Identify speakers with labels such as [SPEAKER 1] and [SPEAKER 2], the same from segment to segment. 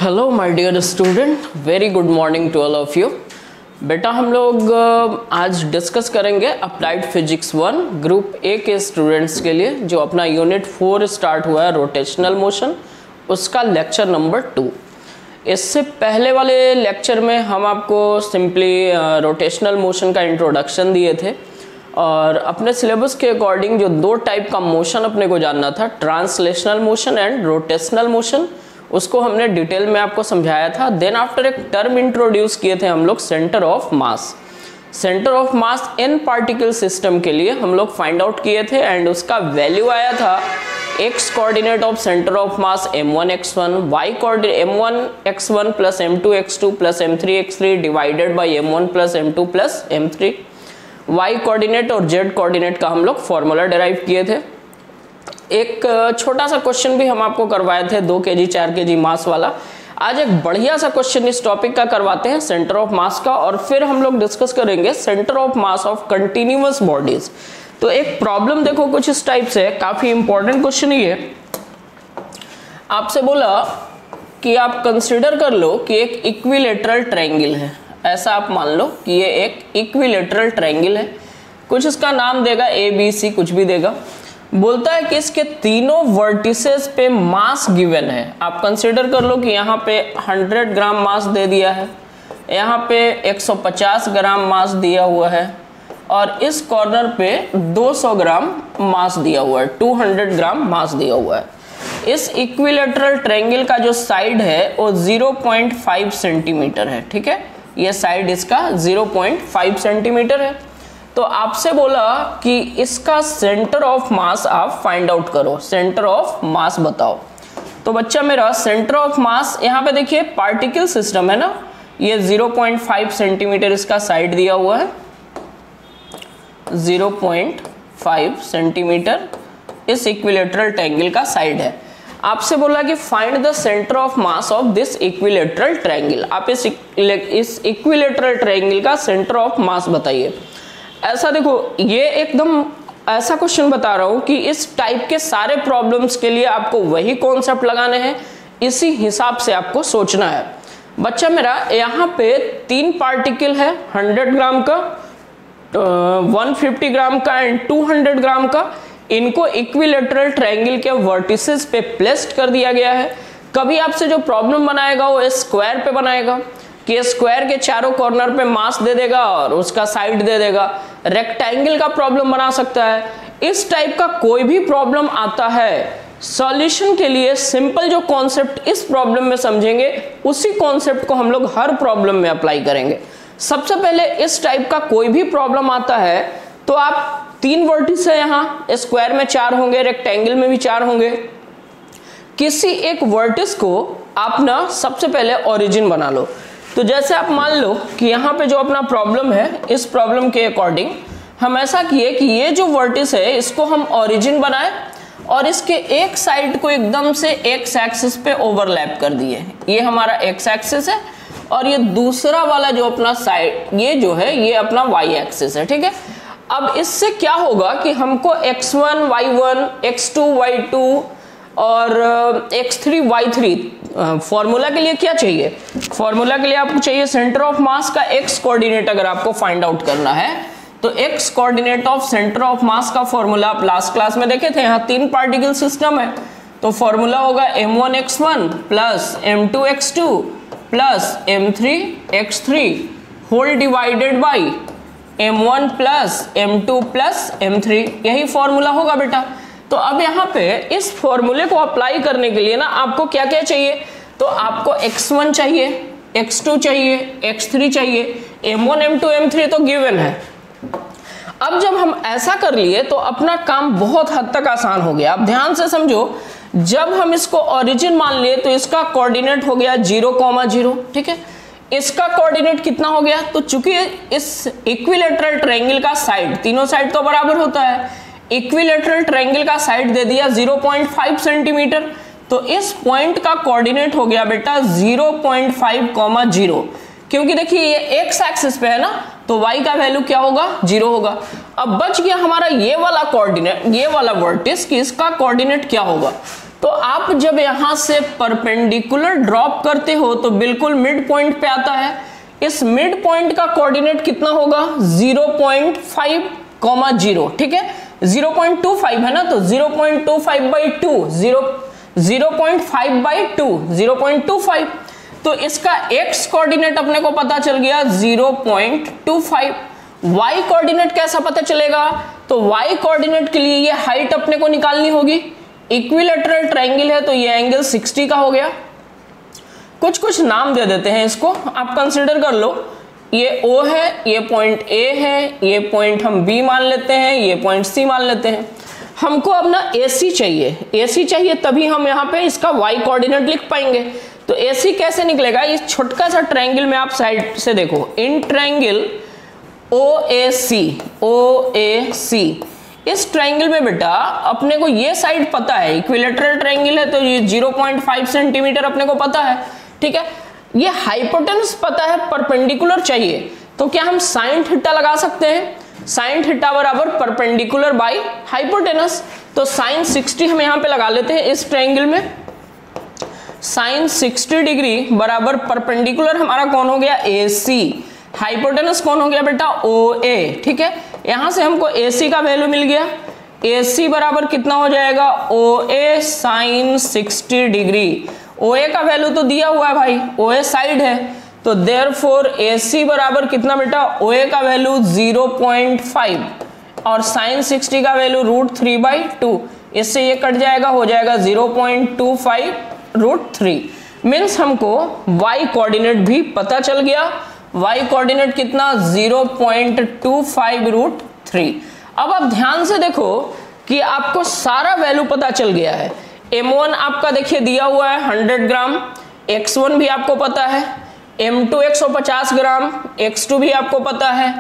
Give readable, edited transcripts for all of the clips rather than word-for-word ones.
[SPEAKER 1] Hello my dear student, very good morning to all of you. बेटा हम लोग आज डिस्कस करेंगे अप्लाइड फिजिक्स 1 ग्रुप ए के स्टूडेंट्स के लिए जो अपना यूनिट 4 स्टार्ट हुआ है रोटेशनल मोशन, उसका लेक्चर नंबर 2। इससे पहले वाले लेक्चर में हम आपको सिंपली रोटेशनल मोशन का इंट्रोडक्शन दिए थे और अपने सिलेबस के अकॉर्डिंग जो दो टाइप का मोशन अपने को जानना था, translational motion and rotational motion, उसको हमने डिटेल में आपको समझाया था। देन आफ्टर एक टर्म इंट्रोड्यूस किए थे हम लोग centre of mass. Centre of mass in particle system के लिए हम लोग फाइंड आउट किए थे एंड उसका वैल्यू आया था x coordinate of centre of mass m1 x1, y coordinate m1 x1 plus m2 x2 plus m3 x3 divided by m1 plus m2 plus m3। y coordinate और z coordinate का हम लोग formula derive किए थे। एक छोटा सा question भी हम आपको करवाए थे 2 kg 4 kg मास वाला। आज एक बढ़िया सा क्वेश्चन इस टॉपिक का करवाते हैं सेंटर ऑफ मास का, और फिर हम लोग डिस्कस करेंगे centre of mass of continuous bodies. तो एक प्रॉब्लम देखो कुछ इस टाइप से, काफी इंपॉर्टेंट क्वेश्चन ही है। आपसे बोला कि आप कंसिडर कर लो कि एक इक्विलेटरल ट्रायंगल है, ऐसा आप मान लो कि ये एक इक्विलेटरल ट्रायंगल है, कुछ इसका नाम देगा ABC, कुछ भी देगा। बोलता है कि इसके तीनों वर्टिसेस पे मास गिवन है। आप कंसीडर कर लो कि यहाँ पे 100 ग्राम मास दे दिया है, यहाँ पे 150 ग्राम मास दिया हुआ है और इस कॉर्नर पे 200 ग्राम मास दिया हुआ है, 200 ग्राम मास दिया हुआ है। इस इक्विलेटरल ट्रायंगल का जो साइड है वो 0.5 सेंटीमीटर है, ठीक है। ये साइड इसका 0.5 सेंटीमीटर है। तो आपसे बोला कि इसका सेंटर ऑफ मास आप फाइंड आउट करो, सेंटर ऑफ मास बताओ। तो बच्चा मेरा सेंटर ऑफ मास यहाँ पे देखिए पार्टिकल सिस्टम है ना, ये 0.5 सेंटीमीटर इसका साइड दिया हुआ है, 0.5 सेंटीमीटर इस इक्विलेटरल ट्रायंगल का साइड है। आपसे बोला कि find the centre of mass of this equilateral triangle. आप इस इक्विलेटरल ट्रायंगल का सेंटर ऑफ मास बताइए। ऐसा देखो, ये एकदम ऐसा क्वेश्चन बता रहा हूं कि इस टाइप के सारे प्रॉब्लम्स के लिए आपको वही कॉन्सेप्ट लगाने हैं, इसी हिसाब से आपको सोचना है। बच्चा मेरा यहाँ पे 3 पार्टिकल है, 100 ग्राम का, 150 ग्राम का एंड 200 ग्राम का। इनको इक्विलेटरल ट्रायंगल के वर्टिसेस पे प्लेस्ड कर दिया गया है। कभी आपसे जो प्रॉब्लम बनाएगा वो स्क्वायर पे बनाएगा कि स्क्वायर के चारों कॉर्नर पे मास दे देगा और उसका साइड दे देगा। रेक्टेंगल का प्रॉब्लम बना सकता है। इस टाइप का कोई भी प्रॉब्लम आता है, सॉल्यूशन के लिए सिंपल जो कॉन्सेप्ट इस प्रॉब्लम में समझेंगे उसी कॉन्सेप्ट को हम लोग हर प्रॉब्लम में अप्लाई करेंगे। सबसे पहले इस टाइप का कोई भी प्रॉब्लम आता है तो आप 3 वर्टिस है, यहाँ स्क्वायर में 4 होंगे, रेक्टेंगल में भी 4 होंगे। किसी एक वर्टिस को आप ना सबसे पहले ओरिजिन बना लो। तो जैसे आप मान लो कि यहाँ पे जो अपना प्रॉब्लम है, इस प्रॉब्लम के अकॉर्डिंग हम ऐसा किए कि ये जो वर्टिस है इसको हम ओरिजिन बनाए और इसके एक साइड को एकदम से एक्स एक्सिस पे ओवरलैप कर दिए। ये हमारा एक्स एक्सिस है और ये दूसरा वाला जो अपना साइड ये जो है ये अपना वाई एक्सिस है, ठीक है। अब इससे क्या होगा कि हमको x1 y1 x2 y2 और x3 y3 फॉर्मूला के लिए क्या चाहिए? फॉर्मूला के लिए आपको चाहिए सेंटर ऑफ मास का x कोऑर्डिनेट। अगर आपको फाइंड आउट करना है तो x coordinate of centre of मास का फॉर्मूला आप लास्ट क्लास में देखे थे। यहाँ 3 पार्टिकल सिस्टम है तो फॉर्मूला होगा m1 x1 plus m2 x2 plus m3 x3 whole divided by m1 plus m2 plus m3। यही फॉर्मूला होगा बेटा। तो अब यहाँ पे इस फॉर्मूले को अप्लाई करने के लिए ना आपको क्या क्या चाहिए? तो आपको x1 चाहिए, x2 चाहिए, x3 चाहिए, m1 m2 m3 तो गिवन है। अब जब हम ऐसा कर लिए तो अपना काम बहुत हद तक आसान हो गया। अब ध्यान से समझो, जब हम इसको ओरिजिन मान लिए तो इसका कोऑर्डिनेट हो गया 0,0, ठीक है। इसका कोऑर्डिनेट कितना हो गया? तो चूंकि इस इक्विलेटरल ट्रायंगल का साइड, तीनों साइड तो बराबर होता है, इक्विलेटरल ट्रायंगल का साइड दे दिया 0.5 सेंटीमीटर, तो इस पॉइंट का कोऑर्डिनेट हो गया बेटा 0.5,0। क्योंकि देखिए ये एक्स एक्सिस पे है ना, तो y का वैल्यू क्या होगा? 0 होगा। अब बच गया हमारा ये वाला कोऑर्डिनेट, ये वाला वर्टिस कि इसका कोऑर्डिनेट क्या होगा? तो आप जब यहां से परपेंडिकुलर ड्रॉप करते हो तो बिल्कुल मिड पॉइंट पे आता है। इस मिड पॉइंट का कोऑर्डिनेट कितना होगा 0.5, 0, ठीक है 0.25 है ना, तो 0.25/2 0.5/2 0.25, तो इसका x कोऑर्डिनेट अपने को पता चल गया 0.25। y कोऑर्डिनेट कैसा पता चलेगा, तो y कोऑर्डिनेट के लिए ये हाइट अपने को निकालनी होगी। इक्विलैटरल ट्रायंगल है तो ये एंगल 60 का हो गया। कुछ नाम दे देते हैं इसको, आप कंसीडर कर लो। ये O है, ये पॉइंट A है, ये पॉइंट हम B मान लेते हैं, ये पॉइंट C मान लेते हैं। हमको अपना AC चाहिए, AC चाहिए तभी हम यहाँ पे इसका y कोऑर्डिनेट लिख पाएंगे। तो AC कैसे निकलेगा, इस छोटका सा ट्रायंगल में आप साइड से देखो, इन ट्रायंगल OAC, इस ट्रायंगल में बेटा अपने को ये साइड पता है, इक्विलैटरल ट्रायंगल है तो ये 0.5 सेंटीमीटर अपने को पता है, ठीक है। ये हाइपोटेनस पता है, परपेंडिकुलर चाहिए, तो क्या हम साइन थीटा लगा सकते हैं, साइन थीटा बराबर परपेंडिकुलर बाय हाइपोटेनस। तो साइन 60 हम यहाँ पे लगा लेते हैं इस ट्रायंगल में। साइन 60 डिग्री बराबर परपेंडिकुलर हमारा कौन हो गया AC, हाइपोटेनस कौन हो गया बेटा OA, ठीक है। यहां से हमको AC का वैल्यू मिल गया, AC बराबर कितना हो जाएगा OA साइन 60 डिग्री। OA का वैल्यू तो दिया हुआ है भाई, OA साइड है, तो देयरफॉर AC बराबर कितना बेटा, OA का वैल्यू 0.5 और साइन 60 का वैल्यू √3/2, इससे ये कट जाएगा, हो जाएगा 0.25 √3। मीन्स हमको y कोऑर्डिनेट भी पता चल गया, y कोऑर्डिनेट कितना 0.25 √3। अब आप ध्यान से देखो कि आपको सारा वैल्यू पता चल गया है। M1 आपका देखिए दिया हुआ है 100 ग्राम, X1 भी आपको पता है, M2 150 ग्राम, X2 भी आपको पता है,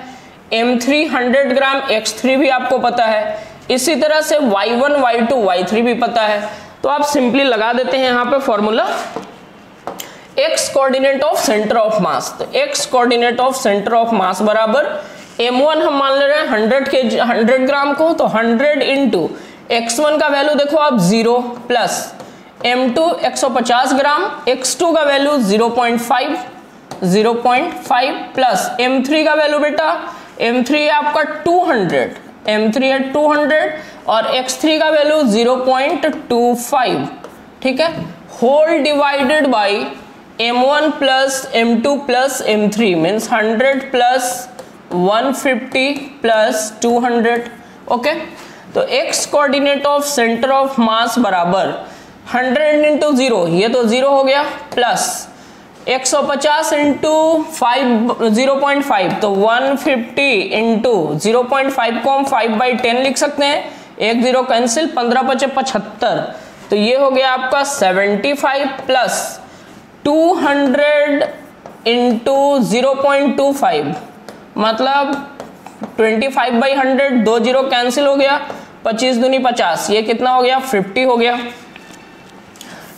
[SPEAKER 1] M3 100 ग्राम, X3 भी आपको पता है। इसी तरह से Y1, Y2, Y3 भी पता है। तो आप सिंपली लगा देते हैं यहाँ पे formula, x coordinate of centre of मास। तो x coordinate of centre of mass बराबर M1 हम मान ले रहे हैं 100 ग्राम को, तो 100 इंटू x1 का वैल्यू देखो आप 0 प्लस M2 150 ग्राम, x2 का वैल्यू 0.5 प्लस M3 का वैल्यू बेटा, M3 है आपका 200, M3 है 200 और x3 का वैल्यू 0.25, ठीक है, whole divided by M1 plus M2 plus M3 means 100 plus 150 plus 200, okay. तो x coordinate of centre of mass बराबर 100 इंटू 0, ये तो 0 हो गया, प्लस 150 इंटू 0.5 तो 150 इंटू 0.5 को हम 5/10 लिख सकते हैं, 1 0 कैंसिल, 15 × 5 = 75, तो ये हो गया आपका 75 प्लस 200 इंटू 0.25 मतलब 25/100, 2 0 कैंसिल हो गया, 25 दूनी 50, ये कितना हो गया 50 हो गया,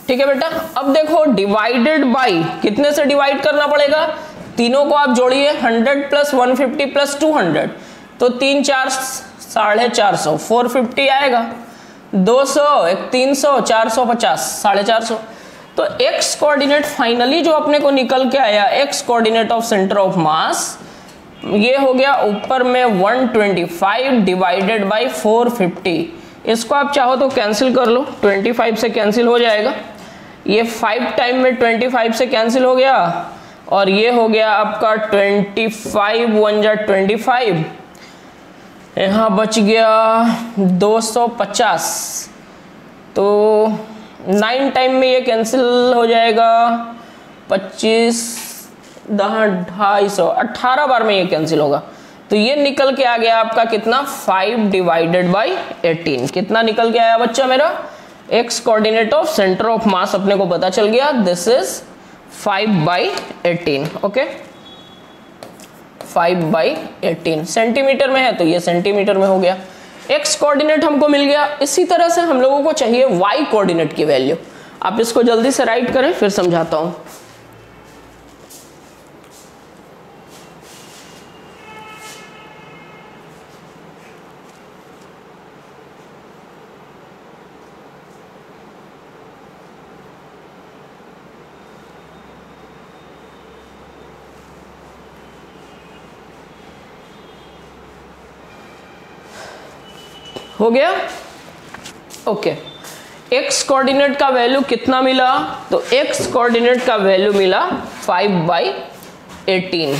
[SPEAKER 1] ठीक है बेटा। अब देखो डिवाइडेड बाई कितने से डिवाइड करना पड़ेगा, तीनों को आप जोड़िए, 100 प्लस 150 प्लस 200 तो 3 4 450, 450 आएगा, 200 1 300 450 450। तो x कोऑर्डिनेट फाइनली जो अपने को निकल के आया, x coordinate of centre of मास, ये हो गया ऊपर में 125 डिवाइडेड बाई 450। इसको आप चाहो तो कैंसिल कर लो, 25 से कैंसिल हो जाएगा, ये 5 टाइम में 25 से कैंसिल हो गया और ये हो गया आपका 25 1 जा 25, यहाँ बच गया 250, तो 9 टाइम में ये कैंसिल हो जाएगा, 25 250, 18 बार में ये कैंसिल होगा, तो ये निकल के आ गया आपका कितना 5 डिवाइडेड बाई 18। कितना निकल के आया बच्चा मेरा, x coordinate of centre of मास अपने को पता चल गया, दिस इज 5/18, ओके 5/18 सेंटीमीटर में है तो ये सेंटीमीटर में हो गया। x कोऑर्डिनेट हमको मिल गया। इसी तरह से हम लोगों को चाहिए y कोऑर्डिनेट की वैल्यू। आप इसको जल्दी से राइट करें फिर समझाता हूं। हो गया, ओके। एक्स कोऑर्डिनेट का वैल्यू कितना मिला, तो एक्स कोऑर्डिनेट का वैल्यू मिला 5/18।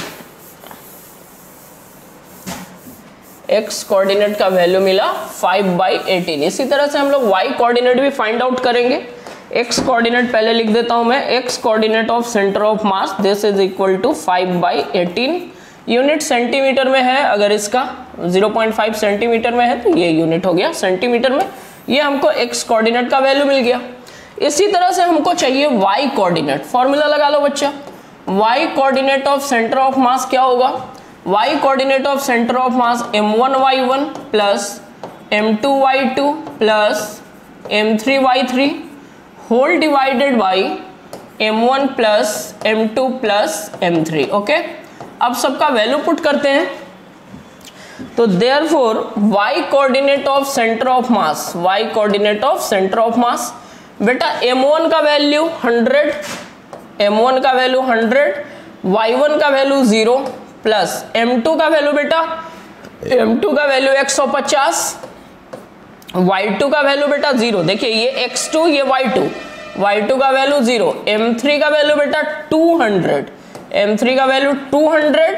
[SPEAKER 1] एक्स कोऑर्डिनेट का वैल्यू मिला 5/18। इसी तरह से हम लोग वाई कोऑर्डिनेट भी फाइंड आउट करेंगे। एक्स कोऑर्डिनेट पहले लिख देता हूं मैं, x coordinate of centre of mass this is equal to 5/18। Unit centimetre में है, अगर इसका 0.5 सेंटीमीटर में है तो ये यूनिट हो गया सेंटीमीटर में। ये हमको एक्स कोऑर्डिनेट का वैल्यू मिल गया। इसी तरह से हमको चाहिए वाई कोऑर्डिनेट। फॉर्मूला लगा लो बच्चा, y coordinate of centre of mass क्या होगा, y coordinate of centre of mass m1y1 plus m2y2 plus m3y3 whole divided by m1 plus m2 plus m3। Okay, अब सबका वैल्यू पुट करते हैं। तो therefore y coordinate of centre of mass, y coordinate of centre of mass, बेटा m1 का value 100, m1 का value 100, y1 का value 0 plus m2 का वैल्यू बेटा m2 का वैल्यू 150, y2 का वैल्यू बेटा 0। देखिए ये x2 ये y2 का वैल्यू 0, m3 का वैल्यू बेटा 200, m3 का वैल्यू 200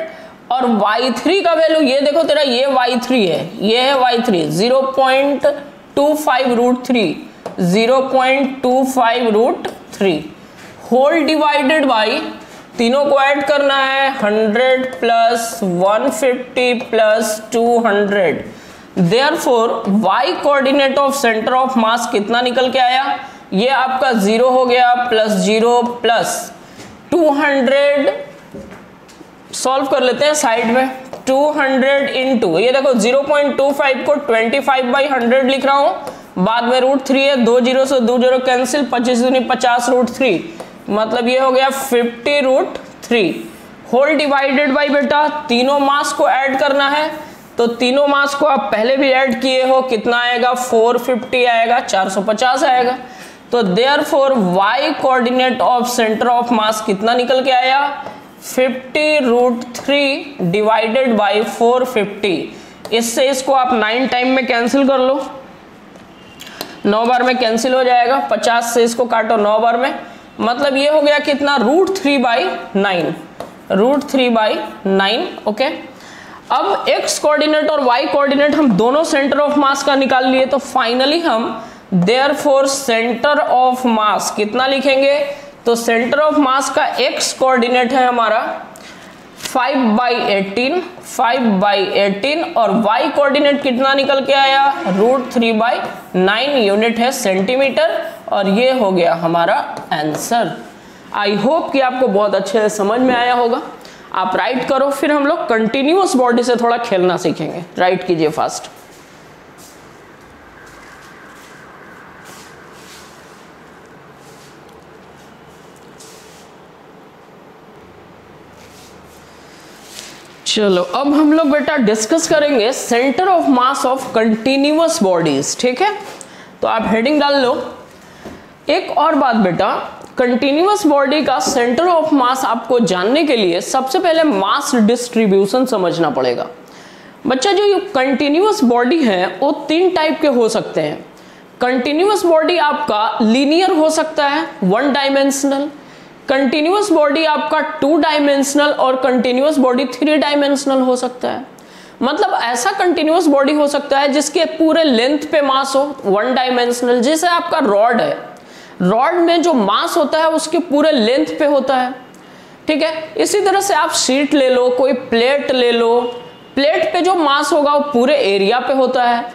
[SPEAKER 1] और y3 का वैल्यू ये देखो तेरा ये y3 है, ये है y3 0.25√3, 0.25√3 होल डिवाइडेड बाई, तीनों को ऐड करना है 100 plus 150 plus 200। Therefore y coordinate of centre of मास कितना निकल के आया, ये आपका 0 हो गया प्लस 0 प्लस 200। सॉल्व कर लेते हैं साइड में, 200 इंटू ये देखो 0.25 को 25/100 लिख रहा हूं, बाद में √3 है, 2 0 से 2 0 कैंसिल, 25 दूनी 50 √3, मतलब ये हो गया 50√3 होल डिवाइडेड बाई, बेटा तीनों मास को ऐड करना है, तो तीनों मास को आप पहले भी ऐड किए हो, कितना आएगा 450 आएगा, 450 आएगा। तो therefore y coordinate of centre of मास कितना निकल के आया, 50√3 डिवाइडेड बाई 450। इससे इसको आप 9 टाइम में कैंसिल कर लो, 9 बार में कैंसिल हो जाएगा, 50 से इसको काटो 9 बार में, मतलब ये हो गया कितना √3/9, √3/9। ओके, अब x कोऑर्डिनेट और y कोऑर्डिनेट हम दोनों सेंटर ऑफ मास का निकाल लिए, तो फाइनली हम देयरफॉर सेंटर ऑफ मास कितना लिखेंगे, तो सेंटर ऑफ मास का x कोऑर्डिनेट है हमारा 5/18 और y कोऑर्डिनेट कितना निकल के आया, √3/9 यूनिट है सेंटीमीटर, और ये हो गया हमारा आंसर। आई होप कि आपको बहुत अच्छे से समझ में आया होगा। आप राइट करो, फिर हम लोग कंटिन्यूअस बॉडी से थोड़ा खेलना सीखेंगे। राइट कीजिए फास्ट। चलो अब हम लोग बेटा डिस्कस करेंगे centre of mass of continuous bodies. ठीक है, तो आप हेडिंग डाल लो। एक और बात बेटा, कंटिन्यूअस बॉडी का सेंटर ऑफ मास आपको जानने के लिए सबसे पहले मास डिस्ट्रीब्यूशन समझना पड़ेगा। बच्चा जो कंटिन्यूअस बॉडी है वो 3 टाइप के हो सकते हैं। कंटिन्यूअस बॉडी आपका लीनियर हो सकता है, 1 डायमेंशनल, कंटिन्यूअस बॉडी आपका 2 डायमेंशनल और कंटिन्यूअस बॉडी 3 डायमेंशनल हो सकता है। मतलब ऐसा कंटिन्यूअस बॉडी हो सकता है जिसके पूरे लेंथ पे मास हो 1 डायमेंशनल, जैसे आपका रॉड है, रॉड में जो मास होता है उसके पूरे लेंथ पे होता है। ठीक है, इसी तरह से आप शीट ले लो, कोई प्लेट ले लो, प्लेट पे जो मास होगा वो पूरे एरिया पे होता है।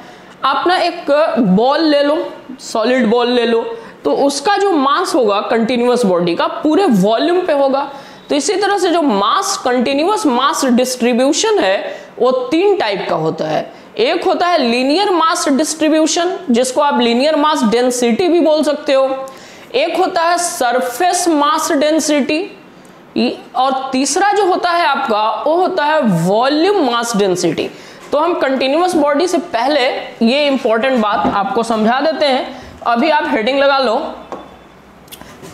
[SPEAKER 1] आप ना एक बॉल ले लो, सॉलिड बॉल ले लो, तो उसका जो मास होगा कंटिन्यूअस बॉडी का पूरे वॉल्यूम पे होगा। तो इसी तरह से जो मास कंटिन्यूअस मास डिस्ट्रीब्यूशन है वो 3 टाइप का होता है। एक होता है लीनियर मास डिस्ट्रीब्यूशन, जिसको आप लीनियर मास डेंसिटी भी बोल सकते हो। एक होता है सरफेस मास डेंसिटी, और तीसरा जो होता है आपका वो होता है वॉल्यूम मास डेंसिटी। तो हम कंटिन्यूअस बॉडी से पहले ये इंपॉर्टेंट बात आपको समझा देते हैं। अभी आप हेडिंग लगा लो,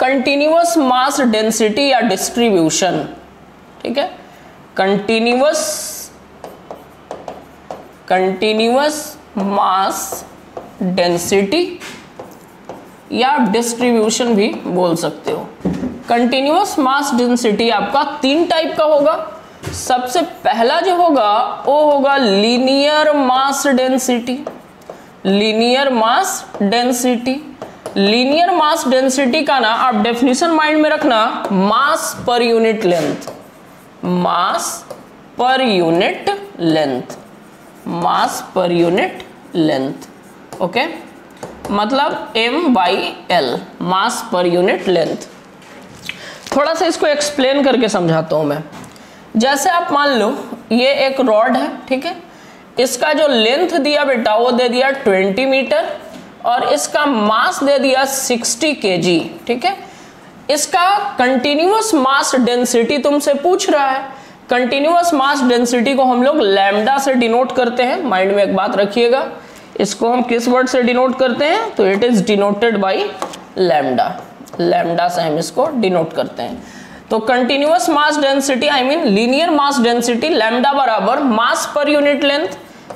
[SPEAKER 1] कंटिन्यूअस मास डेंसिटी या डिस्ट्रीब्यूशन। ठीक है, कंटिन्यूअस मास डेंसिटी या डिस्ट्रीब्यूशन भी बोल सकते हो। कंटिन्यूअस मास डेंसिटी आपका 3 टाइप का होगा। सबसे पहला जो होगा वो होगा linear mass density. Linear mass density, linear mass density का ना आप डेफिनेशन माइंड में रखना, मास पर यूनिट लेंथ, मास पर यूनिट लेंथ, मास पर यूनिट लेंथ, ओके, मतलब M/L, मास पर यूनिट लेंथ। थोड़ा सा इसको एक्सप्लेन करके समझाता हूं मैं। जैसे आप मान लो ये एक रॉड है, ठीक है, इसका जो लेंथ दिया बेटा वो दे दिया 20 मीटर और इसका मास दे दिया 60 kg, ठीक है। इसका कंटिन्यूअस मास डेंसिटी तुमसे पूछ रहा है। कंटिन्यूअस मास डेंसिटी को हम लोग लैम्डा से डिनोट करते हैं। माइंड में एक बात रखिएगा, इसको हम किस वर्ड से डिनोट करते हैं, तो it is denoted by lambda. Lambda से हम इसको डिनोट करते हैं। तो continuous mass density I mean linear mass density lambda बराबर मास पर unit length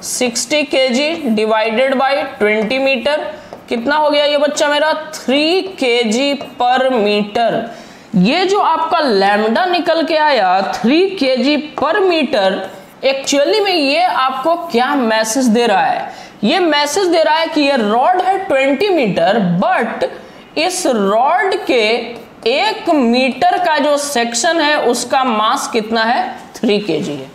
[SPEAKER 1] 60 kg divided by 20 metre. कितना हो गया ये बच्चा मेरा, 3 kg पर मीटर। ये जो आपका लैम्डा निकल के आया 3 kg पर मीटर, एक्चुअली में ये आपको क्या मैसेज दे रहा है, ये मैसेज दे रहा है कि ये रॉड है 20 मीटर, बट इस रॉड के 1 मीटर का जो सेक्शन है उसका मास कितना है, 3 kg है।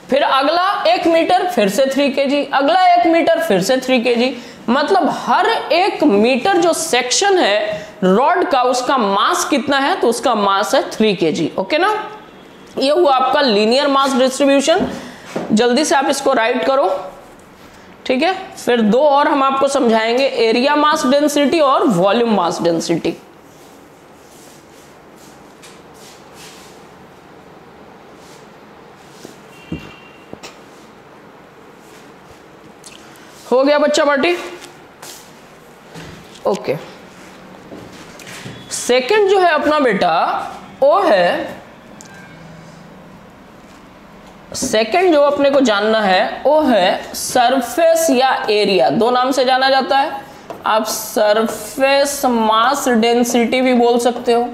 [SPEAKER 1] फिर अगला 1 मीटर फिर से 3 kg, अगला 1 मीटर फिर से 3 kg, मतलब हर 1 मीटर जो सेक्शन है रॉड का उसका मास कितना है, तो उसका मास है 3 kg, ओके ना। ये हुआ आपका लीनियर मास डिस्ट्रीब्यूशन। जल्दी से आप इसको राइट करो, ठीक है। फिर 2 और हम आपको समझाएंगे, एरिया मास डेंसिटी और वॉल्यूम मास डेंसिटी। हो गया बच्चा पार्टी, ओके। सेकंड जो है अपना बेटा वो है, सेकंड जो अपने को जानना है वो है सरफेस या एरिया। 2 नाम से जाना जाता है, आप सरफेस मास डेंसिटी भी बोल सकते हो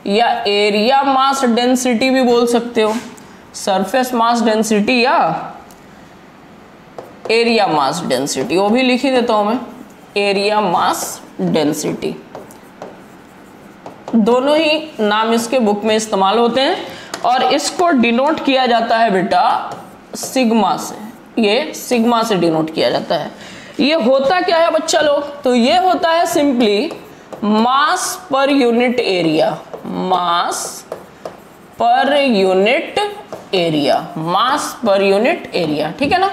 [SPEAKER 1] या एरिया मास डेंसिटी भी बोल सकते हो। सरफेस मास डेंसिटी या एरिया मास डेंसिटी, वो भी लिख ही देता हूं मैं, एरिया मास डेंसिटी। दोनों ही नाम इसके बुक में इस्तेमाल होते हैं और इसको डिनोट किया जाता है बेटा सिग्मा से। ये सिग्मा से डिनोट किया जाता है। ये होता क्या है बच्चा लोग, तो ये होता है सिंपली मास पर यूनिट एरिया, मास पर यूनिट एरिया, मास पर यूनिट एरिया, ठीक है ना।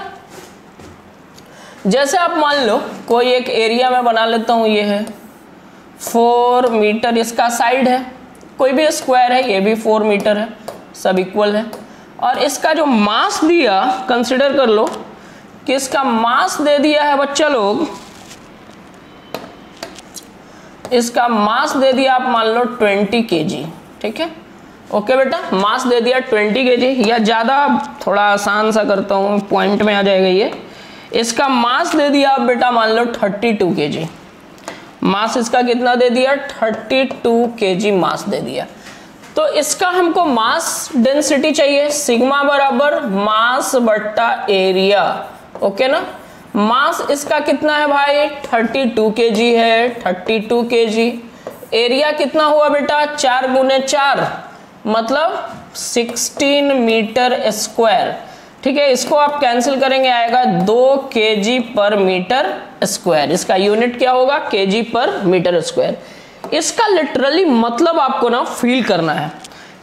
[SPEAKER 1] जैसे आप मान लो कोई एक एरिया में बना लेता हूं, ये है 4 मीटर इसका साइड है, कोई भी स्क्वायर है, ये भी 4 मीटर है, सब इक्वल है। और इसका जो मास दिया, कंसिडर कर लो कि इसका मास दे दिया है बच्चा लोग, इसका मास दे दिया आप मान लो 20 kg, ठीक है, ओके बेटा। मास दे दिया 20 kg, या ज्यादा थोड़ा आसान सा करता हूं, पॉइंट में आ जाएगा ये। इसका मास दे दिया आप बेटा मान लो 32 kg, मास इसका कितना दे दिया, 32 kg मास दे दिया। तो इसका हमको मास डेंसिटी चाहिए, सिग्मा बराबर मास बट्टा एरिया, ओके ना। मास इसका कितना है भाई, 32 kg है, 32 kg। एरिया कितना हुआ बेटा, 4 गुने 4 मतलब 16 मीटर स्क्वायर, ठीक है। इसको आप कैंसिल करेंगे आएगा 2 kg पर मीटर स्क्वायर। इसका यूनिट क्या होगा, kg पर मीटर स्क्वायर। इसका लिटरली मतलब आपको ना फील करना है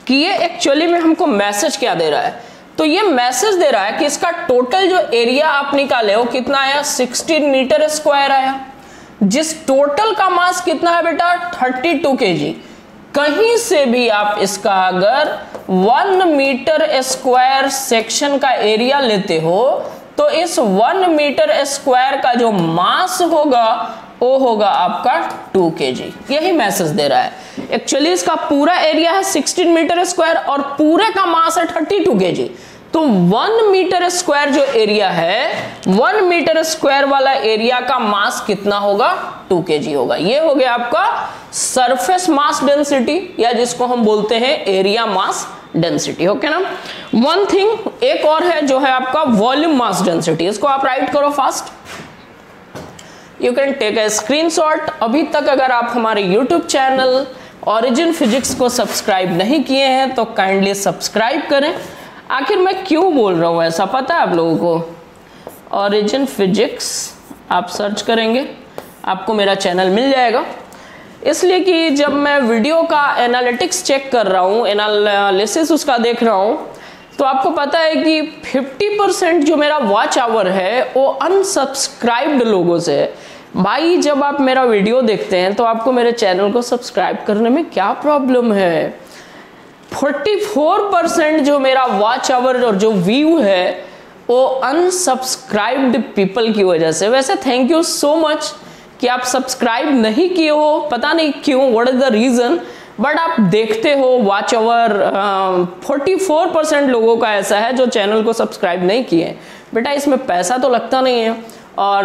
[SPEAKER 1] कि ये एक्चुअली में हमको मैसेज क्या दे रहा है। तो ये मैसेज दे रहा है कि इसका टोटल जो एरिया आप निकाले वो कितना आया, 16 मीटर स्क्वायर आया, जिस टोटल का मास कितना है बेटा 32 kg। कहीं से भी आप इसका अगर 1 मीटर स्क्वायर सेक्शन का एरिया लेते हो तो इस 1 मीटर स्क्वायर का जो मास होगा वो होगा आपका 2 kg। यही मैसेज दे रहा है। एक्चुअली इसका पूरा एरिया है 16 मीटर स्क्वायर और पूरे का मास है 32 kg। तो 1 मीटर स्क्वायर जो एरिया है, 1 मीटर स्क्वायर वाला एरिया का मास कितना होगा? 2 kg होगा। ये हो गया आपका सरफेस मास डेंसिटी, या जिसको हम बोलते हैं एरिया मास डेंसिटी। ओके ना। वन थिंग एक और है जो है आपका वॉल्यूम मास डेंसिटी। इसको आप राइट करो fast, you can take a screenshot. अभी तक अगर आप हमारे यूट्यूब चैनल ओरिजिन फिजिक्स को सब्सक्राइब नहीं किए हैं तो काइंडली सब्सक्राइब करें। आखिर मैं क्यों बोल रहा हूं ऐसा पता है आप लोगों को? ओरिजिन फिजिक्स आप सर्च करेंगे, आपको मेरा चैनल मिल जाएगा। इसलिए कि जब मैं वीडियो का एनालिटिक्स चेक कर रहा हूँ, एनालिसिस उसका देख रहा हूँ, तो आपको पता है कि 50% जो मेरा वॉच आवर है वो अनसब्सक्राइब्ड लोगों से है। भाई जब आप मेरा वीडियो देखते हैं तो आपको मेरे चैनल को सब्सक्राइब करने में क्या प्रॉब्लम है? 44% जो मेरा वॉच आवर और जो व्यू है वो अनसब्सक्राइब्ड पीपल की वजह से। वैसे थैंक यू सो मच कि आप सब्सक्राइब नहीं किए हो, पता नहीं क्यों, what is the reason, but आप देखते हो वॉच ओवर। 44% लोगों का ऐसा है जो चैनल को सब्सक्राइब नहीं किए। बेटा इसमें पैसा तो लगता नहीं है, और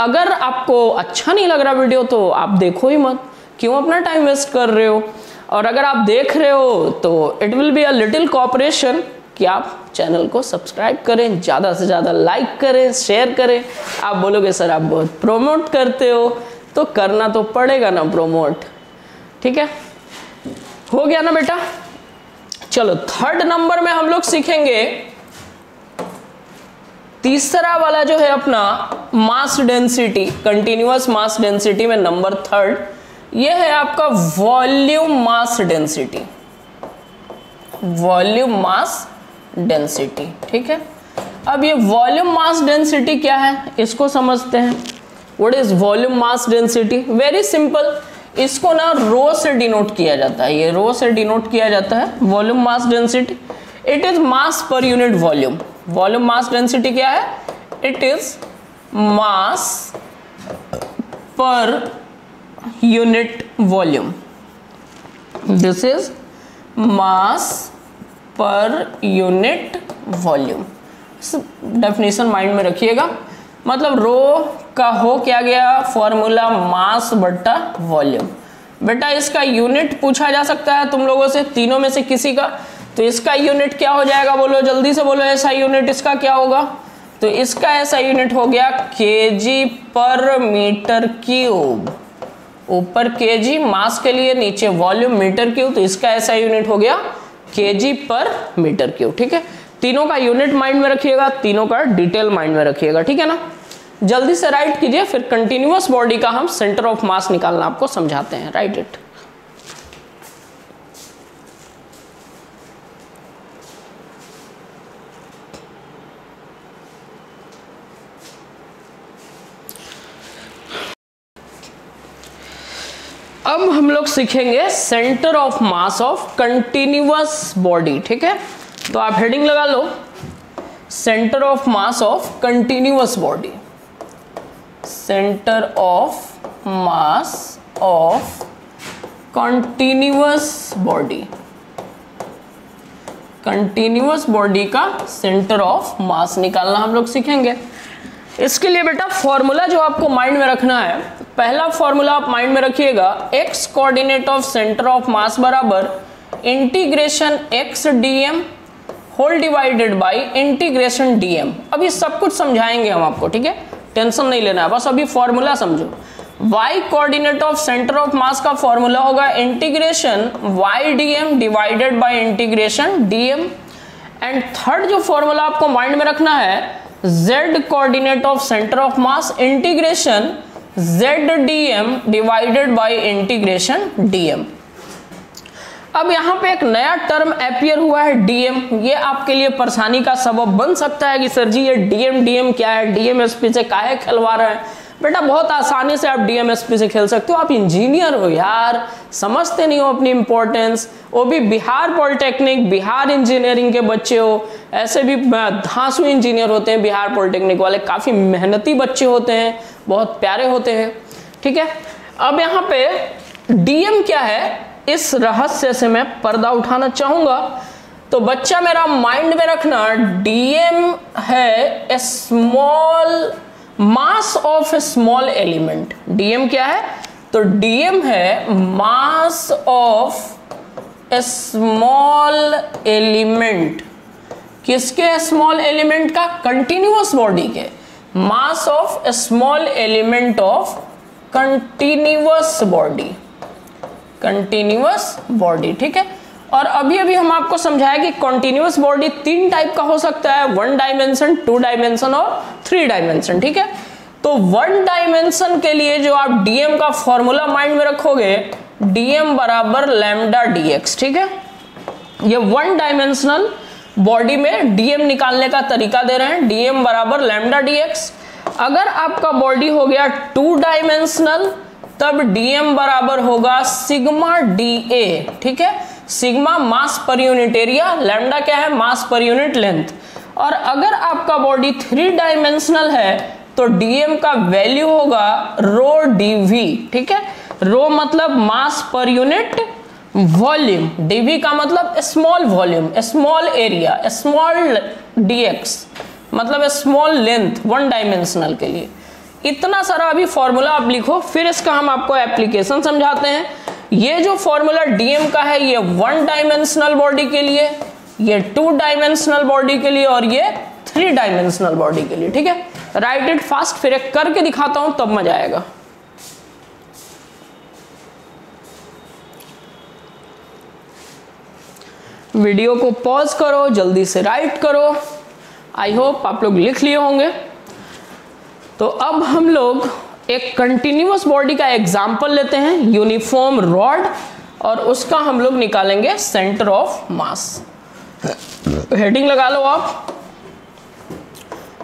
[SPEAKER 1] अगर आपको अच्छा नहीं लग रहा वीडियो तो आप देखो ही मत, क्यों अपना टाइम वेस्ट कर रहे हो? और अगर आप देख रहे हो तो it will be a little cooperation कि आप चैनल को सब्सक्राइब करें, ज़्यादा से ज़्यादा लाइक करें, शेयर करें। आप बोलोगे सर आप बहुत प्रोमोट करते हो, तो करना तो पड़ेगा ना प्रोमोट, ठीक है? हो गया ना बेटा। चलो थर्ड नंबर में हम लोग सीखेंगे तीसरा वाला जो है अपना mass density, continuous mass density में नंबर थर्ड, ये है आपका volume mass density. Volume mass density, ठीक है। अब ये वॉल्यूम मास डेंसिटी क्या है इसको समझते हैं। What is volume mass density? Very simple, इसको ना रो से डिनोट किया जाता है। ये रो से डिनोट किया जाता है volume mass density. It is mass पर unit volume. Volume mass density क्या है? इट इज मास पर unit volume. This is mass पर यूनिट वॉल्यूम। डेफिनेशन माइंड में रखिएगा। मतलब रो का हो क्या गया फॉर्मूला, मास बट्टा वॉल्यूम। बेटा इसका यूनिट पूछा जा सकता है तुम लोगों से, तीनों में से किसी का, तो इसका यूनिट क्या हो जाएगा? बोलो जल्दी से बोलो, ऐसा यूनिट इसका क्या होगा? तो इसका ऐसा यूनिट हो गया केजी पर मीटर क्यूब। ऊपर केजी मास के लिए, नीचे वॉल्यूम मीटर क्यूब, तो इसका ऐसा यूनिट हो गया केजी पर मीटर क्यूब। ठीक है, तीनों का यूनिट माइंड में रखिएगा, तीनों का डिटेल माइंड में रखिएगा, ठीक है ना। जल्दी से राइट कीजिए, फिर कंटिन्यूअस बॉडी का हम सेंटर ऑफ मास निकालना आपको समझाते हैं। Right it. अब हम लोग सीखेंगे centre of mass of continuous body. ठीक है, तो आप हेडिंग लगा लो, centre of mass of continuous body. Centre of mass of continuous body. Continuous body का सेंटर ऑफ मास निकालना हम लोग सीखेंगे। इसके लिए बेटा फॉर्मूला जो आपको माइंड में रखना है, पहला फॉर्मूला आप माइंड में रखिएगा, x coordinate of centre of mass बराबर integration x dm whole divided by integration dm। अभी सब कुछ समझाएंगे हम आपको, ठीक है, टेंशन नहीं लेना है, बस अभी फॉर्मूला समझो। y coordinate of centre of मास का फॉर्मूला होगा integration y dm divided by integration dm। And third जो फॉर्मूला आपको माइंड में रखना है, z coordinate of centre of mass integration z dm divided by integration dm। अब यहाँ पे एक नया टर्म अपियर हुआ है dm। ये आपके लिए परेशानी का सबब बन सकता है कि सर जी ये dm क्या है, DMSP से काहे खिलवा रहे हैं। बेटा बहुत आसानी से आप DMSP से खेल सकते हो, आप इंजीनियर हो यार, समझते नहीं हो अपनी इंपॉर्टेंस। वो भी बिहार पॉलिटेक्निक, बिहार इंजीनियरिंग के बच्चे हो। ऐसे भी धांसू इंजीनियर होते हैं बिहार पॉलिटेक्निक वाले, काफ़ी मेहनती बच्चे होते हैं, बहुत प्यारे होते हैं, ठीक है। अब यहाँ पे DM क्या है, इस रहस्य से मैं पर्दा उठाना चाहूँगा। तो बच्चा मेरा माइंड में रखना, डीएम है a small mass of a small element. DM क्या है? तो डीएम है mass of a small element. किसके स्मॉल एलिमेंट का? कंटिन्यूअस बॉडी के। Mass of a small element of continuous body, continuous body, ठीक है। और अभी अभी हम आपको समझाया कि कंटिन्यूअस बॉडी 3 टाइप का हो सकता है, 1 डायमेंशन, 2 डायमेंशन और 3 डायमेंशन, ठीक है। तो 1 डायमेंशन के लिए जो आप डीएम का फॉर्मूला माइंड में रखोगे, डीएम बराबर लैम्डा डीएक्स, ठीक है। ये 1 डायमेंशनल बॉडी में डीएम निकालने का तरीका दे रहे हैं, डीएम बराबर लैम्डा डीएक्स। अगर आपका बॉडी हो गया 2 डायमेंशनल, तब डीएम बराबर होगा सिग्मा डीए, ठीक है। सिग्मा मास पर यूनिट एरिया, लैम्डा क्या है? मास पर यूनिट लेंथ। और अगर आपका बॉडी 3 डायमेंशनल है तो डीएम का वैल्यू होगा रो डीवी, ठीक है। रो मतलब मास पर यूनिट वॉल्यूम, डीवी का मतलब small volume, small area, small dx मतलब स्मॉल लेंथ 1 डायमेंशनल के लिए। इतना सारा अभी फॉर्मूला आप लिखो, फिर इसका हम आपको एप्लीकेशन समझाते हैं। ये जो फॉर्मूला डीएम का है, ये 1 डायमेंशनल बॉडी के लिए, ये 2 डायमेंशनल बॉडी के लिए और ये 3 डायमेंशनल बॉडी के लिए, ठीक है। राइट इट फास्ट, फिर एक करके दिखाता हूं तब मजा आएगा। वीडियो को पॉज करो, जल्दी से राइट करो। आई होप आप लोग लिख लिए होंगे। तो अब हम लोग एक कंटिन्यूअस बॉडी का एग्जाम्पल लेते हैं, यूनिफॉर्म रॉड, और उसका हम लोग निकालेंगे सेंटर ऑफ मास। हेडिंग लगा लो आप,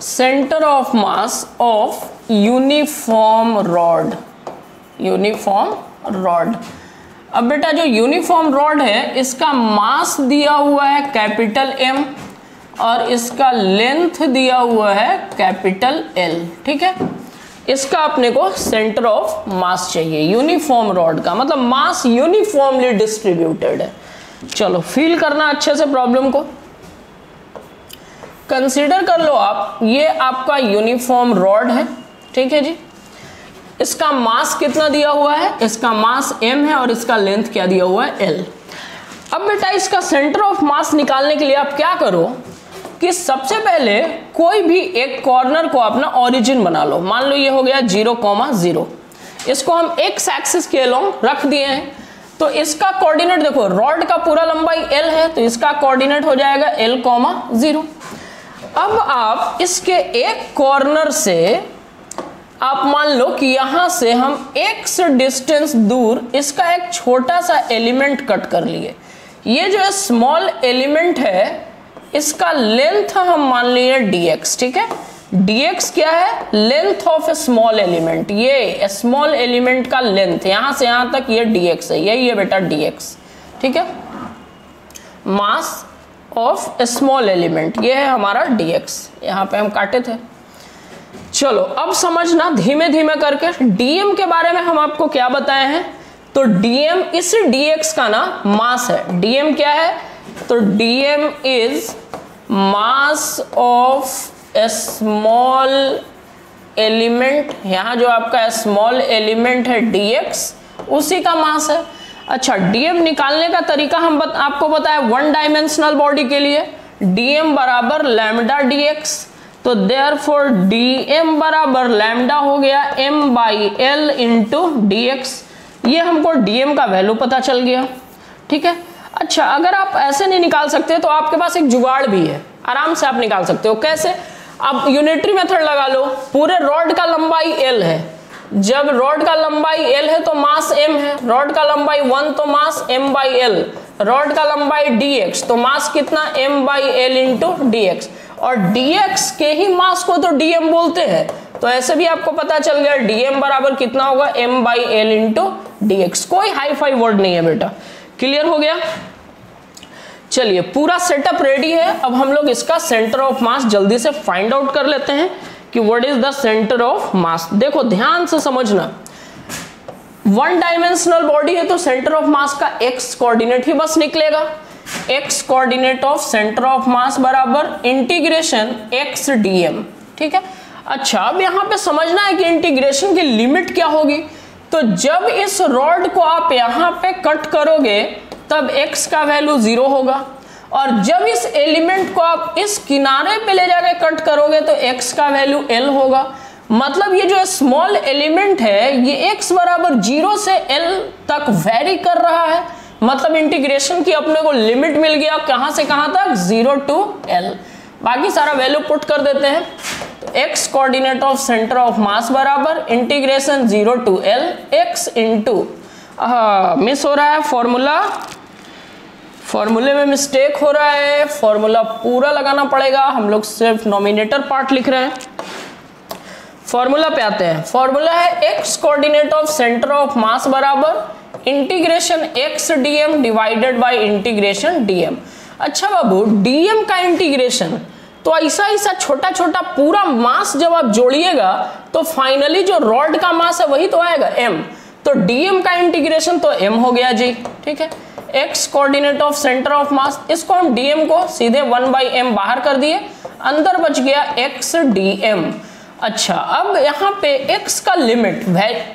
[SPEAKER 1] centre of mass of uniform rod, uniform rod. अब बेटा जो यूनिफॉर्म रॉड है, इसका मास दिया हुआ है कैपिटल एम और इसका लेंथ दिया हुआ है कैपिटल एल, ठीक है। इसका अपने को सेंटर ऑफ मास चाहिए। यूनिफॉर्म रॉड का मतलब मास यूनिफॉर्मली डिस्ट्रीब्यूटेड है। चलो फील करना अच्छे से प्रॉब्लम को, कंसीडर कर लो आप, ये आपका यूनिफॉर्म रॉड है, ठीक है जी। इसका मास कितना दिया हुआ है? इसका मास m है और इसका लेंथ क्या दिया हुआ है? l। अब बेटा इसका सेंटर ऑफ मास निकालने के लिए आप क्या करो कि सबसे पहले कोई भी एक कॉर्नर को अपना ओरिजिन बना लो। मान लो ये हो गया 0,0, इसको हम x एक्सिस के अलोंग रख दिए हैं। तो इसका कोऑर्डिनेट देखो, रॉड का पूरा लंबाई l है तो इसका कोऑर्डिनेट हो जाएगा l,0। अब आप इसके एक कॉर्नर से आप मान लो कि यहां से हम x डिस्टेंस दूर इसका एक छोटा सा एलिमेंट कट कर लिए। ये जो स्मॉल एलिमेंट है इसका लेंथ हम मान लिए dx, ठीक है। dx क्या है? Length of a small element. ये स्मॉल एलिमेंट का लेंथ यहां से यहां तक ये dx है, यही है बेटा dx, ठीक है। Mass of a small element ये है हमारा dx, यहां पे हम काटे थे। चलो अब समझना धीमे धीमे करके, dm के बारे में हम आपको क्या बताए हैं? तो dm इस dx का ना मास है। dm क्या है? तो dm is mass of a small element. यहां जो आपका स्मॉल एलिमेंट है dx, उसी का मास है। अच्छा, dm निकालने का तरीका हम आपको बताया 1 डायमेंशनल बॉडी के लिए, dm बराबर लैम्डा dx। तो देयरफॉर dm बराबर लैम्डा हो गया m/l इंटू dx। ये हमको dm का वैल्यू पता चल गया, ठीक है। अच्छा, अगर आप ऐसे नहीं निकाल सकते तो आपके पास एक जुगाड़ भी है, आराम से आप निकाल सकते हो। कैसे? आप यूनिटरी मेथड लगा लो। पूरे रॉड का लंबाई l है, जब रॉड का लंबाई l है तो मास m है। रॉड का लंबाई 1 तो मास m/l। रॉड का लंबाई dx तो मास कितना? m/l into dx। और dx के ही मास को तो dm बोलते हैं, तो ऐसे भी आपको पता चल गया dm बराबर कितना होगा? m/l into dx। कोई हाई फाई वर्ड नहीं है बेटा, क्लियर हो गया। चलिए पूरा सेटअप रेडी है। अब हम लोग इसका सेंटर ऑफ मास जल्दी से फाइंड आउट कर लेते हैं कि what is the centre of मास। देखो ध्यान से समझना, 1 डायमेंशनल बॉडी है तो सेंटर ऑफ मास का x कोऑर्डिनेट ही बस निकलेगा। x coordinate of centre of mass बराबर इंटीग्रेशन x dm। ठीक है, अच्छा अब यहाँ पे समझना है कि इंटीग्रेशन की लिमिट क्या होगी। तो जब इस रॉड को आप यहाँ पे कट करोगे तब x का वैल्यू 0 होगा, और जब इस एलिमेंट को आप इस किनारे पे ले जाके कट करोगे तो x का वैल्यू L होगा। मतलब ये जो स्मॉल एलिमेंट है ये x बराबर 0 से L तक वेरी कर रहा है। मतलब इंटीग्रेशन की अपने को लिमिट मिल गया, कहां से कहां तक, 0 टू L। बाकी सारा वैल्यू पुट कर देते हैं। तो x coordinate of centre of mass बराबर integration 0 to L x into, miss हो रहा है फॉर्मूले में मिस्टेक हो रहा है, फॉर्मूला पूरा लगाना पड़ेगा। हम लोग सिर्फ नॉमिनेटर पार्ट लिख रहे हैं। फॉर्मूला पे आते हैं। फॉर्मूला है x coordinate of centre of mass बराबर integration x dm divided by integration dm। अच्छा बाबू, dm का इंटीग्रेशन तो ऐसा छोटा छोटा पूरा मास जब आप जोड़िएगा तो फाइनली जो रॉड का मास है वही तो आएगा m। तो dm का इंटीग्रेशन तो m हो गया जी। ठीक है, x coordinate of centre of मास, इसको हम dm को सीधे 1/m बाहर कर दिए, अंदर बच गया x dm। अच्छा अब यहाँ पे x का लिमिट,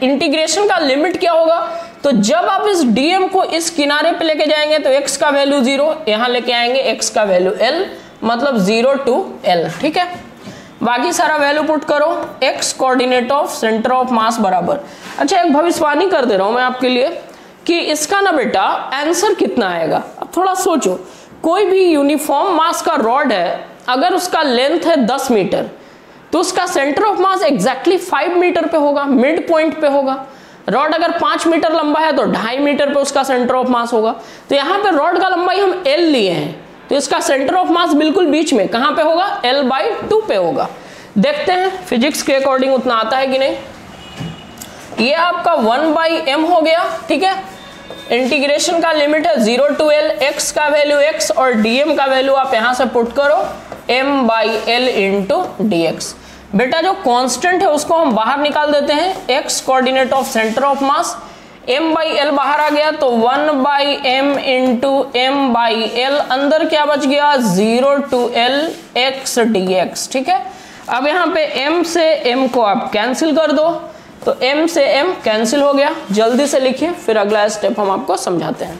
[SPEAKER 1] इंटीग्रेशन का लिमिट क्या होगा, तो जब आप इस dm को इस किनारे पे लेके जाएंगे तो x का वैल्यू 0, यहाँ लेके आएंगे x का वैल्यू L, मतलब 0 टू L। ठीक है, बाकी सारा वैल्यू पुट करो। x coordinate of centre of mass बराबर, अच्छा एक भविष्यवाणी कर दे रहा हूं मैं आपके लिए कि इसका ना बेटा आंसर कितना आएगा। अब थोड़ा सोचो, कोई भी यूनिफॉर्म मास का रॉड है, अगर उसका लेंथ है 10 मीटर तो उसका centre of mass exactly 5 metre पे होगा, मिड पॉइंट पे होगा। रॉड अगर 5 मीटर लंबा है तो 2.5 मीटर पे उसका सेंटर ऑफ मास होगा। तो यहाँ पे रॉड का लंबाई हम L लिए हैं, तो इसका सेंटर ऑफ मास बिल्कुल बीच में कहां पे होगा, L/2 पे होगा। देखते हैं फिजिक्स के अकॉर्डिंग उतना आता है कि नहीं। ये आपका 1/m हो गया। ठीक है, इंटीग्रेशन का लिमिट है 0 टू L, x का वैल्यू x और dm का वैल्यू आप यहां से पुट करो m/L इंटू dx। बेटा जो कांस्टेंट है उसको हम बाहर निकाल देते हैं, x coordinate of centre of mass, m/L बाहर आ गया तो 1/m इंटू m/L, अंदर क्या बच गया, 0 टू L x dx। ठीक है, अब यहाँ पे m से m को आप कैंसिल कर दो, तो m से m कैंसिल हो गया। जल्दी से लिखिए, फिर अगला स्टेप हम आपको समझाते हैं।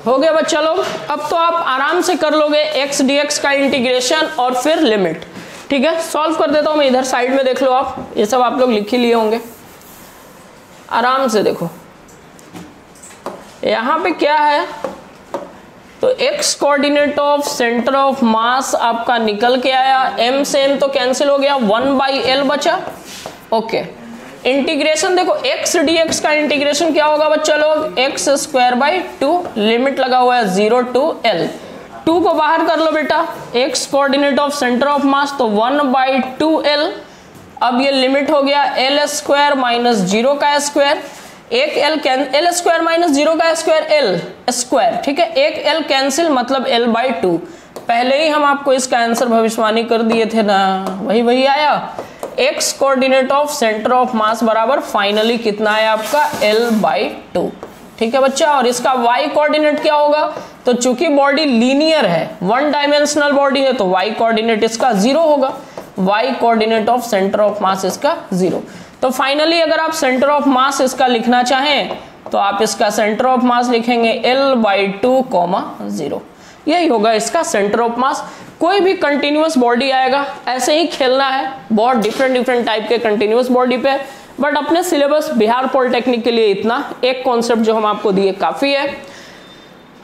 [SPEAKER 1] हो गया बच्चा लोग, अब तो आप आराम से कर लोगे x dx का इंटीग्रेशन और फिर लिमिट। ठीक है, सॉल्व कर देता हूं मैं, इधर साइड में देख लो आप, ये सब आप लोग लिख ही लिए होंगे, आराम से देखो। यहां पे क्या है, तो x coordinate of centre of मास आपका निकल के आया, m से m तो कैंसिल हो गया, 1/L बचा। ओके, इंटीग्रेशन देखो x dx का इंटीग्रेशन क्या होगा बच्चा लोग, x²/2, लिमिट लगा हुआ है 0 टू L। 2 को बाहर कर लो बेटा, x coordinate of centre of मास तो 1/2L। अब ये लिमिट हो गया L² माइनस 0 का स्क्वायर, एक L² माइनस 0 का स्क्वायर L स्क्वायर। ठीक है, एक L कैंसिल, मतलब L/2। पहले ही हम आपको इसका आंसर भविष्यवाणी कर दिए थे ना, वही आया। x coordinate of centre of mass बराबर फाइनली कितना है आपका, L/2। ठीक है बच्चा, और इसका y कोऑर्डिनेट क्या होगा, तो चूंकि बॉडी लीनियर है, 1 डायमेंशनल बॉडी है, तो y कोऑर्डिनेट इसका 0 होगा। y coordinate of centre of मास इसका 0। तो फाइनली अगर आप सेंटर ऑफ मास इसका लिखना चाहें तो आप इसका सेंटर ऑफ मास लिखेंगे L/2, 0। यही होगा इसका सेंटर ऑफ मास। कोई भी कंटिन्यूअस बॉडी आएगा, ऐसे ही खेलना है, बहुत डिफरेंट टाइप के कंटिन्यूअस बॉडी पे, बट अपने सिलेबस बिहार पॉलिटेक्निक के लिए इतना एक कॉन्सेप्ट जो हम आपको दिए काफी है।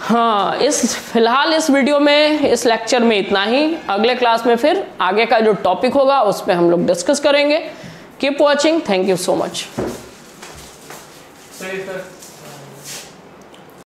[SPEAKER 1] हाँ, फिलहाल इस वीडियो में, इस लेक्चर में इतना ही। अगले क्लास में फिर आगे का जो टॉपिक होगा उस पर हम लोग डिस्कस करेंगे। Keep watching, thank you so much.